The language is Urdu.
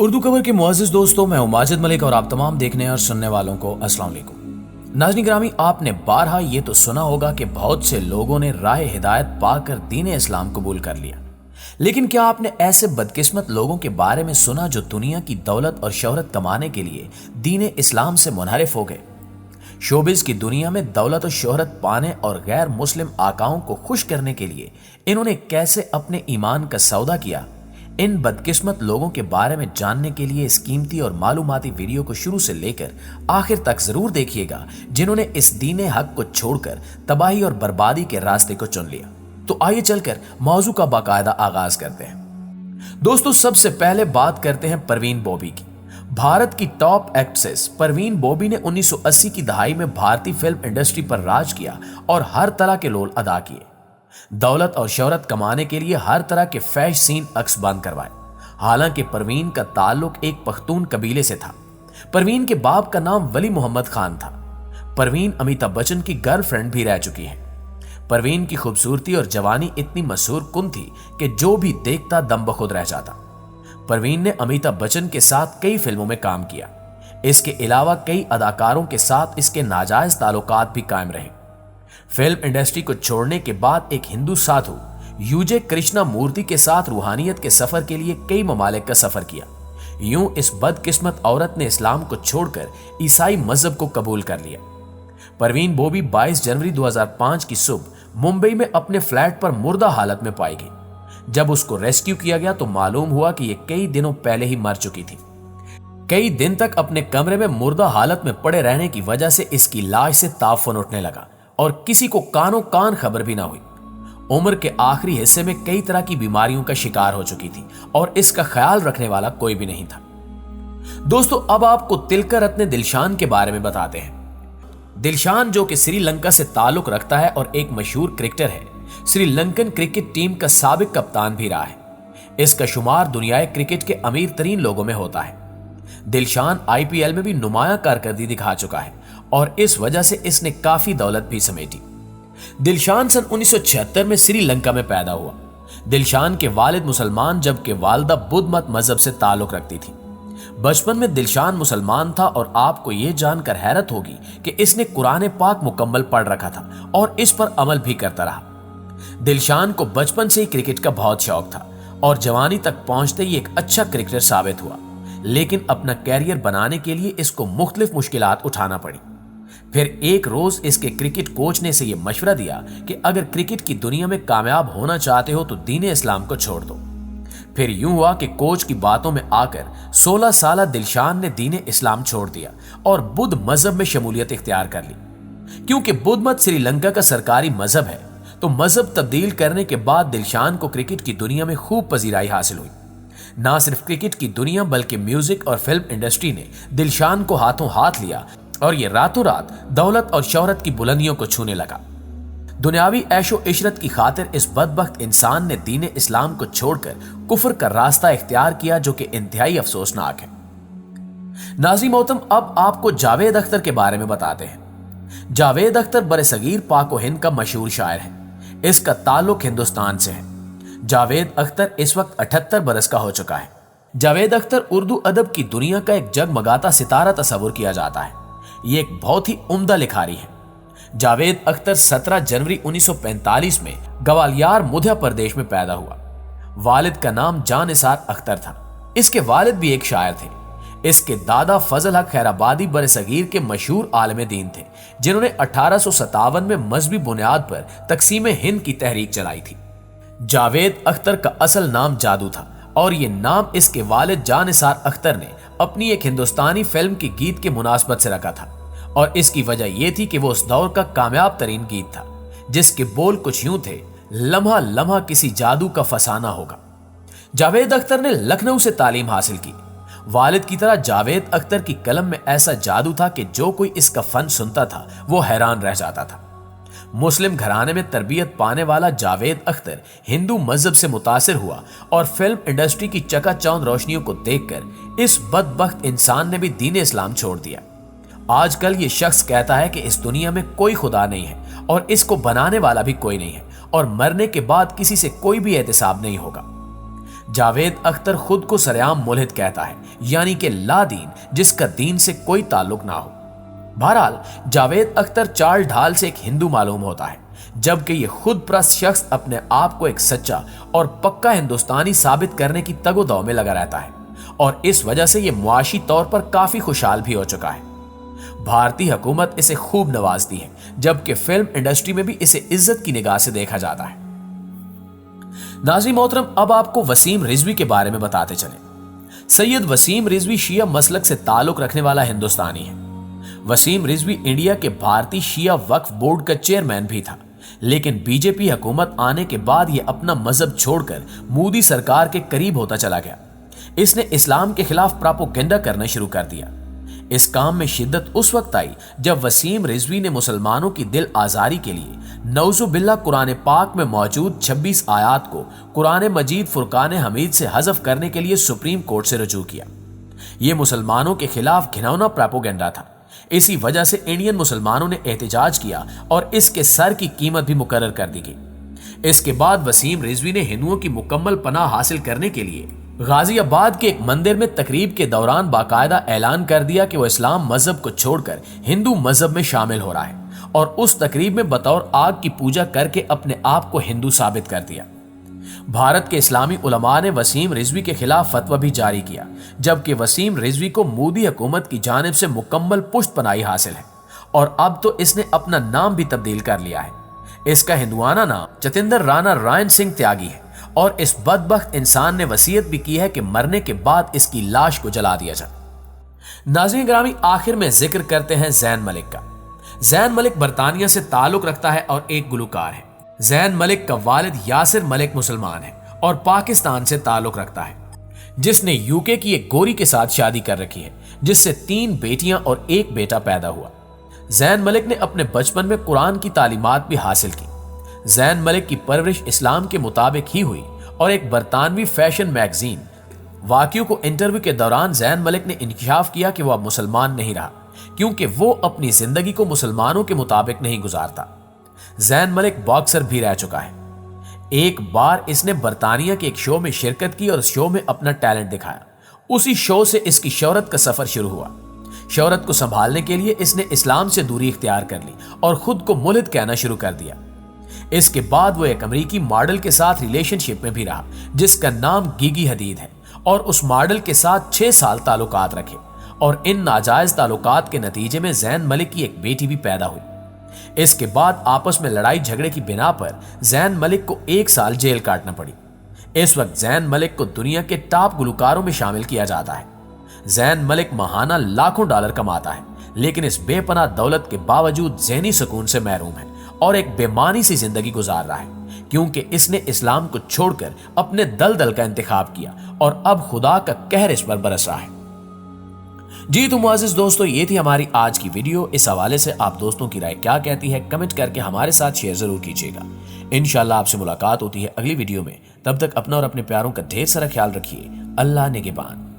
اردو خبر کے معزز دوستوں، میں ہوں ماجد ملک اور آپ تمام دیکھنے اور سننے والوں کو السلام علیکم۔ ناظرین گرامی، آپ نے بارہا یہ تو سنا ہوگا کہ بہت سے لوگوں نے راہ ہدایت پا کر دین اسلام قبول کر لیا، لیکن کیا آپ نے ایسے بدقسمت لوگوں کے بارے میں سنا جو دنیا کی دولت اور شہرت کمانے کے لیے دین اسلام سے منحرف ہو گئے؟ شوبز کی دنیا میں دولت و شہرت پانے اور غیر مسلم آقاؤں کو خوش کرنے کے لیے انہوں نے کیسے اپنے ایمان کا سودا کیا، ان بدقسمت لوگوں کے بارے میں جاننے کے لیے اس قیمتی اور معلوماتی ویڈیو کو شروع سے لے کر آخر تک ضرور دیکھیے گا، جنہوں نے اس دین حق کو چھوڑ کر تباہی اور بربادی کے راستے کو چن لیا۔ تو آئیے چل کر موضوع کا باقاعدہ آغاز کرتے ہیں۔ دوستو، سب سے پہلے بات کرتے ہیں پروین بوبی کی۔ بھارت کی ٹاپ ایکٹریس پروین بوبی نے 1980 کی دہائی میں بھارتی فلم انڈسٹری پر راج کیا اور ہر طرح کے رول ادا کیے۔ دولت اور شہرت کمانے کے لیے ہر طرح کے فیش سین عکس بند کروائے۔ حالانکہ پروین کا تعلق ایک پختون قبیلے سے تھا۔ پروین کے باپ کا نام ولی محمد خان تھا۔ پروین امیتابھ بچن کی گرل فرینڈ بھی رہ چکی ہے۔ پروین کی خوبصورتی اور جوانی اتنی مسحور کن تھی کہ جو بھی دیکھتا دم بخود رہ جاتا۔ پروین نے امیتابھ بچن کے ساتھ کئی فلموں میں کام کیا۔ اس کے علاوہ کئی اداکاروں کے ساتھ اس کے ناجائز تعلقات بھی قائم رہے۔ فلم انڈسٹری کو چھوڑنے کے بعد ایک ہندو سادھو یوجے کرشنا مورتی کے ساتھ روحانیت کے سفر کے لیے کئی ممالک کا سفر کیا۔ یوں اس بدقسمت عورت نے اسلام کو چھوڑ کر عیسائی مذہب کو قبول کر لیا۔ پروین بوبی 22 جنوری 2005 کی صبح ممبئی میں اپنے فلیٹ پر مردہ حالت میں پائی گئی۔ جب اس کو ریسکیو کیا گیا تو معلوم ہوا کہ یہ کئی دنوں پہلے ہی مر چکی تھی۔ کئی دن تک اپنے کمرے میں مردہ حالت میں پڑے رہنے کی وجہ سے اس کی لاش سے تعفن اٹھنے لگا اور کسی کو کانوں کان خبر بھی نہ ہوئی۔ عمر کے آخری حصے میں کئی طرح کی بیماریوں کا شکار ہو چکی تھی اور اس کا خیال رکھنے والا کوئی بھی نہیں تھا۔ دوستو، اب آپ کو تلکا رتن دلشان کے بارے میں بتاتے ہیں۔ دلشان، جو کہ سری لنکا سے تعلق رکھتا ہے اور ایک مشہور کرکٹر ہے، سری لنکن کرکٹ ٹیم کا سابق کپتان بھی رہا ہے۔ اس کا شمار دنیائے کرکٹ کے امیر ترین لوگوں میں ہوتا ہے۔ دلشان IPL میں بھی نمایاں کارکردگی دکھا چکا ہے اور اس وجہ سے اس نے کافی دولت بھی سمیٹی۔ دلشان سن 1976 میں سری لنکا میں پیدا ہوا۔ دلشان کے والد مسلمان جبکہ والدہ بدھ مت مذہب سے تعلق رکھتی تھی۔ بچپن میں دلشان مسلمان تھا اور آپ کو یہ جان کر حیرت ہوگی کہ اس نے قرآن پاک مکمل پڑھ رکھا تھا اور اس پر عمل بھی کرتا رہا۔ دلشان کو بچپن سے ہی کرکٹ کا بہت شوق تھا اور جوانی تک پہنچتے ہی ایک اچھا کرکٹر ثابت ہوا، لیکن اپنا کیریئر بنانے کے لیے اس کو مختلف مشکلات اٹھانا پڑی۔ پھر ایک روز اس کے کرکٹ کوچ نے اسے یہ مشورہ دیا کہ اگر کرکٹ کی دنیا میں کامیاب ہونا چاہتے ہو تو دین اسلام کو چھوڑ دو۔ پھر یوں ہوا کہ کوچ کی باتوں میں آ کر 16 سالہ دلشان نے دین اسلام چھوڑ دیا اور بدھ مذہب میں شمولیت اختیار کر لی۔ کیونکہ بدھ مت سری لنکا کا سرکاری مذہب ہے تو مذہب تبدیل کرنے کے بعد دلشان کو کرکٹ کی دنیا میں خوب پذیرائی حاصل ہوئی۔ نہ صرف کرکٹ کی دنیا بلکہ میوزک اور فلم انڈسٹری نے دلشان کو ہاتھوں ہاتھ لیا اور یہ راتوں رات دولت اور شہرت کی بلندیوں کو چھونے لگا۔ دنیاوی عیش و عشرت کی خاطر اس بدبخت انسان نے دین اسلام کو چھوڑ کر کفر کا راستہ اختیار کیا، جو کہ انتہائی افسوسناک ہے۔ ناظرین محترم، اب آپ کو جاوید اختر کے بارے میں بتاتے ہیں۔ جاوید اختر برصغیر پاک و ہند کا مشہور شاعر ہے۔ اس کا تعلق ہندوستان سے ہے۔ جاوید اختر اس وقت 78 برس کا ہو چکا ہے۔ جاوید اختر اردو ادب کی دنیا کا ایک جگمگاتا ستارہ تصور کیا جاتا ہے۔ یہ ایک بہت ہی عمدہ لکھاری ہے۔ جاوید اختر 17 جنوری 1945 میں گوالیار مدھیہ پردیش میں پیدا ہوا۔ والد کا نام جان نثار اختر تھا۔ اس کے والد بھی ایک شاعر تھے۔ اس کے دادا فضل حق خیرآبادی برصغیر کے مشہور عالم دین تھے، جنہوں نے 1857 میں مذہبی بنیاد پر تقسیم ہند کی تحریک چلائی تھی۔ جاوید اختر کا اصل نام جادو تھا اور یہ نام اس کے والد جان نثار اختر نے اپنی ایک ہندوستانی فلم کی گیت کے مناسبت سے رکھا تھا، اور اس کی وجہ یہ تھی کہ وہ اس دور کا کامیاب ترین گیت تھا، جس کے بول کچھ یوں تھے: لمحہ لمحہ کسی جادو کا فسانہ ہوگا۔ جاوید اختر نے لکھنؤ سے تعلیم حاصل کی۔ والد کی طرح جاوید اختر کی قلم میں ایسا جادو تھا کہ جو کوئی اس کا فن سنتا تھا وہ حیران رہ جاتا تھا۔ مسلم گھرانے میں تربیت پانے والا جاوید اختر ہندو مذہب سے متاثر ہوا اور فلم انڈسٹری کی چکا چوند روشنیوں کو دیکھ کر اس بدبخت انسان نے بھی دین اسلام چھوڑ دیا۔ آج کل یہ شخص کہتا ہے کہ اس دنیا میں کوئی خدا نہیں ہے اور اس کو بنانے والا بھی کوئی نہیں ہے اور مرنے کے بعد کسی سے کوئی بھی احتساب نہیں ہوگا۔ جاوید اختر خود کو سرعام ملحد کہتا ہے، یعنی کہ لا دین، جس کا دین سے کوئی تعلق نہ ہو۔ بہرحال جاوید اختر چال ڈھال سے ایک ہندو معلوم ہوتا ہے، جبکہ یہ خود پرست شخص اپنے آپ کو ایک سچا اور پکا ہندوستانی ثابت کرنے کی تگ و دو میں لگا رہتا ہے، اور اس وجہ سے یہ معاشی طور پر کافی خوشحال بھی ہو چکا ہے۔ بھارتی حکومت اسے خوب نوازتی ہے، جبکہ فلم انڈسٹری میں بھی اسے عزت کی نگاہ سے دیکھا جاتا ہے۔ ناظرین محترم، اب آپ کو وسیم رضوی کے بارے میں بتاتے چلیں۔ سید وسیم رضوی شیعہ مسلک سے تعلق رکھنے والا ہندوستانی ہے۔ وسیم رضوی انڈیا کے بھارتی شیعہ وقف بورڈ کا چیئرمین بھی تھا، لیکن بی جے پی حکومت آنے کے بعد یہ اپنا مذہب چھوڑ کر مودی سرکار کے قریب ہوتا چلا گیا۔ اس نے اسلام کے خلاف پراپوگنڈا کرنا شروع کر دیا۔ اس کام میں شدت اس وقت آئی جب وسیم رضوی نے مسلمانوں کی دل آزاری کے لیے نعوذ باللہ قرآن پاک میں موجود 26 آیات کو قرآن مجید فرقان حمید سے حذف کرنے کے لیے سپریم کورٹ سے رجوع کیا۔ یہ مسلمانوں کے خلاف گھناؤنا پراپوگنڈا تھا۔ اسی وجہ سے انڈین مسلمانوں نے احتجاج کیا اور اس کے سر کی قیمت بھی مقرر کر دی گئی۔ اس کے بعد وسیم رضوی نے ہندوؤں کی مکمل پناہ حاصل کرنے کے لیے غازی آباد کے ایک مندر میں تقریب کے دوران باقاعدہ اعلان کر دیا کہ وہ اسلام مذہب کو چھوڑ کر ہندو مذہب میں شامل ہو رہا ہے، اور اس تقریب میں بطور آگ کی پوجا کر کے اپنے آپ کو ہندو ثابت کر دیا۔ بھارت کے اسلامی علماء نے وسیم رضوی کے خلاف فتویٰ بھی جاری کیا، جبکہ وسیم رضوی کو مودی حکومت کی جانب سے مکمل پشت پناہی حاصل ہے، اور اب تو اس نے اپنا نام بھی تبدیل کر لیا ہے۔ اس کا ہندوانہ نام جتندر رانا رائن سنگھ تیاگی ہے، اور اس بدبخت انسان نے وصیت بھی کی ہے کہ مرنے کے بعد اس کی لاش کو جلا دیا جائے۔ ناظرین گرامی، آخر میں ذکر کرتے ہیں زین ملک کا۔ زین ملک برطانیہ سے تعلق رکھتا ہے اور ایک گلوکار ہے۔ زین ملک کا والد یاسر ملک مسلمان ہے اور پاکستان سے تعلق رکھتا ہے، جس نے یو کے کی ایک گوری کے ساتھ شادی کر رکھی ہے، جس سے 3 بیٹیاں اور 1 بیٹا پیدا ہوا۔ زین ملک نے اپنے بچپن میں قرآن کی تعلیمات بھی حاصل کی۔ زین ملک کی پرورش اسلام کے مطابق ہی ہوئی، اور ایک برطانوی فیشن میگزین واقعوں کو انٹرویو کے دوران زین ملک نے انکشاف کیا کہ وہ اب مسلمان نہیں رہا، کیونکہ وہ اپنی زندگی کو مسلمانوں کے مطابق نہیں گزارتا۔ زین ملک باکسر بھی رہ چکا ہے۔ ایک بار اس نے برطانیہ کے ایک شو میں شرکت کی اور اس شو میں اپنا ٹیلنٹ دکھایا۔ اسی شو سے اس کی شہرت کا سفر شروع ہوا۔ شہرت کو سنبھالنے کے لیے اس نے اسلام سے دوری اختیار کر لی اور خود کو ملحد کہنا شروع کر دیا۔ اس کے بعد وہ ایک امریکی ماڈل کے ساتھ ریلیشن شپ میں بھی رہا، جس کا نام گیگی حدید ہے، اور اس ماڈل کے ساتھ 6 سال تعلقات رکھے، اور ان ناجائز تعلقات کے نتیجے میں زین ملک کی ایک بیٹی بھی پیدا ہوئی۔ اس کے بعد آپس میں لڑائی جھگڑے کی بنا پر زین ملک کو 1 سال جیل کاٹنا پڑی۔ اس وقت زین ملک کو دنیا کے ٹاپ گلوکاروں میں شامل کیا جاتا ہے۔ زین ملک ماہانہ لاکھوں ڈالر کماتا ہے، لیکن اس بے پناہ دولت کے باوجود ذہنی سکون سے محروم ہے اور ایک بے معنی سی زندگی گزار رہا ہے، کیونکہ اس نے اسلام کو چھوڑ کر اپنے دلدل کا انتخاب کیا اور اب خدا کا قہر اس پر برس رہا ہے۔ جی تو معزز دوستو، یہ تھی ہماری آج کی ویڈیو۔ اس حوالے سے آپ دوستوں کی رائے کیا کہتی ہے کمنٹ کر کے ہمارے ساتھ شیئر ضرور کیجیے گا۔ انشاءاللہ آپ سے ملاقات ہوتی ہے اگلی ویڈیو میں۔ تب تک اپنا اور اپنے پیاروں کا ڈھیر سارا خیال رکھیے۔ اللہ نگہبان۔